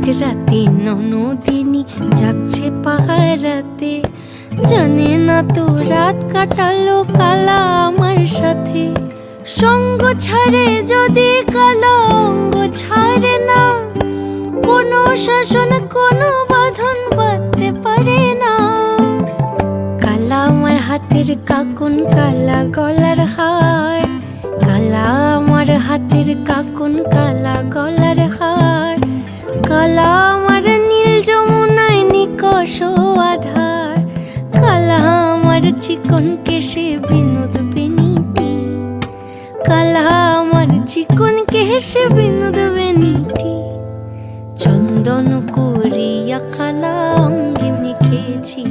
এক রাতে ননদিনী জাগছে পাহারাতে, জানে না তো রাত কাটালো কালা আমার সাথে। সঙ্গ ছাড়ে যদি কালা অঙ্গ ছাড়ে না, কোনো শাসন কোনো বাঁধন বাঁধতে পারে না। কালা আমার হাতের কাকুন কালা গলার হার, কালা আমার হাতের কাকুন কালা গলার হার, কালা আমার নীল যমুনায় নিকষ আধার, কালা আমার চিকন কেশে বিনোদ বেনিটি, কালা আমার চিকন কেশে বিনোদ বেনিটি। চন্দন করিয়া কালা অঙ্গে মেখেছি।